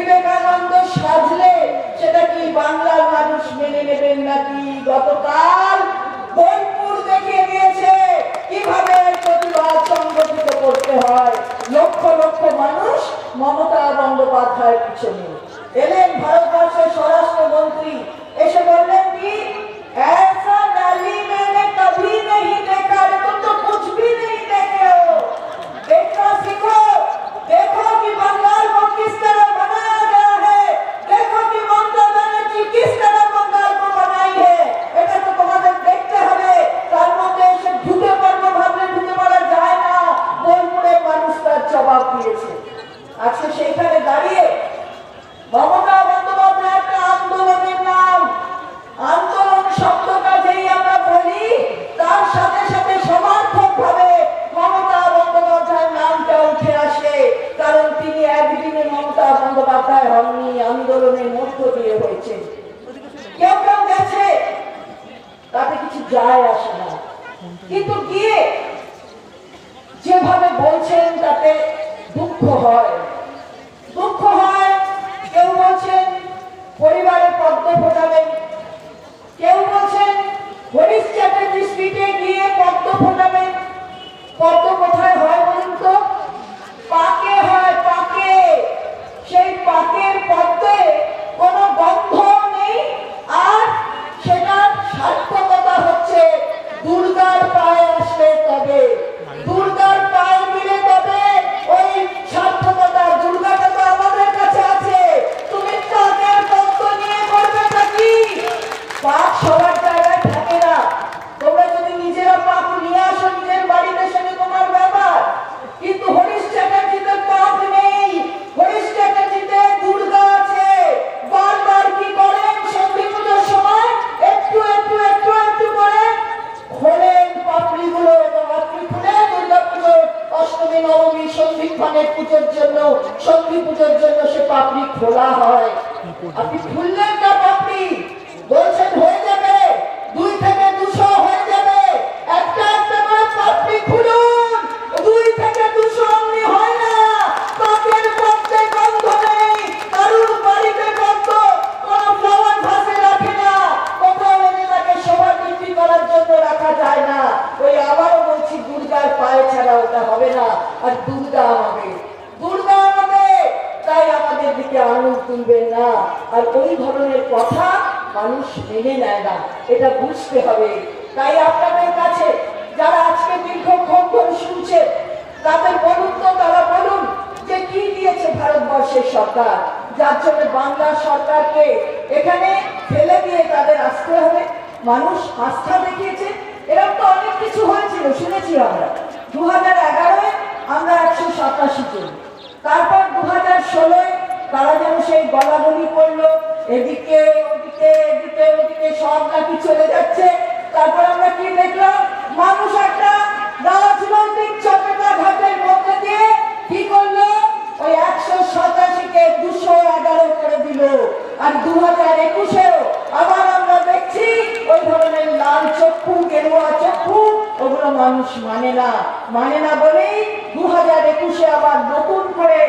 বিবেকানন্দ সাজলে সেটা কি বাংলার মানুষ মেনে নেবেন নাকি? গতকাল বোলপুর দেখিয়ে দিয়েছে কিভাবে প্রতিবাদ সংগঠিত করতে হয়। লক্ষ লক্ষ মানুষ মমতা বন্দ্যোপাধ্যায়ের পিছনে এলেন। ভারতবর্ষের স্বরাষ্ট্রমন্ত্রী এসে বললেন কি, ऐसा नाली मैंने कभी नहीं देखा, तुम तो कुछ भी नहीं देखे हो, देखना सीखो, देखो कि बंगाल को किस तरह बनाया गया है, देखो कि ममता बनर्जी किस तरह बंगाल को बनाई है। এটা তো তোমাদের দেখতে হবে, তার মধ্যে এসে ঢুকে পড়বো ভাবলে ঢুকে পড়া যায় না। বোলপুরের মানুষ তার জবাব দিয়েছে। আজকে সেইখানে দাঁড়িয়ে মমতা বন্দ্যোপাধ্যায় একটা আন্দোলনের নাম, আন্দোলন শব্দটা যেই আমরা বলি তার সাথে সাথে সমার্থক ভাবে মমতা বন্দ্যোপাধ্যায়ের নামটা উঠে আসে। কারণ তিনি একদিনে মমতা বন্দ্যোপাধ্যায় হননি, আন্দোলনের মধ্য দিয়ে হয়েছে। কেউ কেউ গেছে, তাতে কিছু যায় আসে না, কিন্তু গিয়ে যেভাবে বলছেন তাতে দুঃখ হয়, দুঃখ হয়। কেউ বলছেন পরিবারে পদ্ম ফোটাবেন, কেউ বলছেন হরিশ চ্যাটার্জি স্ট্রিটে গিয়ে পদ্ম ফোটাবেন। পদ্ম কোথায় হয় বলুন তো? পাকে হয়, পাকে। সেই পাকের পদ্মে কোনো গন্ধ নেই, আর সেটার সার্থকতা হচ্ছে দুর্গার পায়ে আসলে তবে, দুর্গার পায়ে মিলে তবে ওই সার্থকতা। দুর্গাটা তো আমাদের কাছে আছে, তুমি পাকের পদ্ম নিয়ে করবেটা কি? পাক সবার জায়গায় থাকে না। তোমরা যদি নিজেরা পাক নিয়ে আসো নিজের বাড়িতে, সেটা তোমার ব্যাপার, কিন্তু হরিশ চ্যাটার্জিতে পাক নেই, হরিশ চ্যাটার্জিতে দুর্গা আছে। বারবার কি করেন? সন্ধি পুজোর সময় একটু একটু একটু একটু করে খোলেন পাপড়িগুলো, নবরাত্রি খুলে দুর্গা পুজোর অষ্টমী নবমী সন্ধিক্ষণের পুজোর জন্য, সন্ধি পুজোর জন্য সে পাপড়ি খোলা হয়। আপনি খুললেন না পাপড়ি, বলছেন হয়ে যাবে 2 থেকে 200 হয়ে যাবে, একটা একটা করে পাপড়ি খুলুন। 2 থেকে 200 অমনি হয় না। পাকের পদ্মে গন্ধ নেই, কারুর বাড়িতে গন্ধ কোনো ফ্লাওয়ার ভাসে রাখে না, কোথাও এনে তাকে শোভা বৃদ্ধি করার জন্য রাখা যায় না। ওই আবারও বলছি, দুর্গার পায়ে ছাড়া ওটা হবে না। আর দুর্গা আমাদের, দুর্গা আমাদের, তাই আমাদের দিকে আঙুল তুলবেন না। আর ওই ধরনের কথা মানুষ মেনে নেয় না, এটা বুঝতে হবে। তাই আপনাদের কাছে যারা আজকে দীর্ঘক্ষণ ধরে শুনছেন, তাদের বলুন তো, তারা বলুন যে কি দিয়েছে ভারতবর্ষের সরকার, যার জন্য বাংলা সরকারকে এখানে ফেলে দিয়ে তাদের আসতে হবে। মানুষ আস্থা দেখিয়েছে। এরকম তো অনেক কিছু হয়েছিল, শুনেছি আমরা। 2011-এ আমরা 187 জন, তারপর 2016-এ তারা যেন সেই গলাগলি করলো, এদিকে ওদিকে এদিকে ওদিকে সব নাকি চলে যাচ্ছে। তারপর আমরা কি দেখলাম? মানুষ একটা রাজনৈতিক চপেটাঘাতের মধ্যে দিয়ে কি করলো? ওই 187-কে 211 করে দিল। আর 2021-এও আবার আমরা দেখছি ওই ধরনের লাল চক্ষু, গেরুয়া চক্ষু, ওগুলো মানুষ মানে না। মানে না বলেই 2021-এ আবার নতুন করে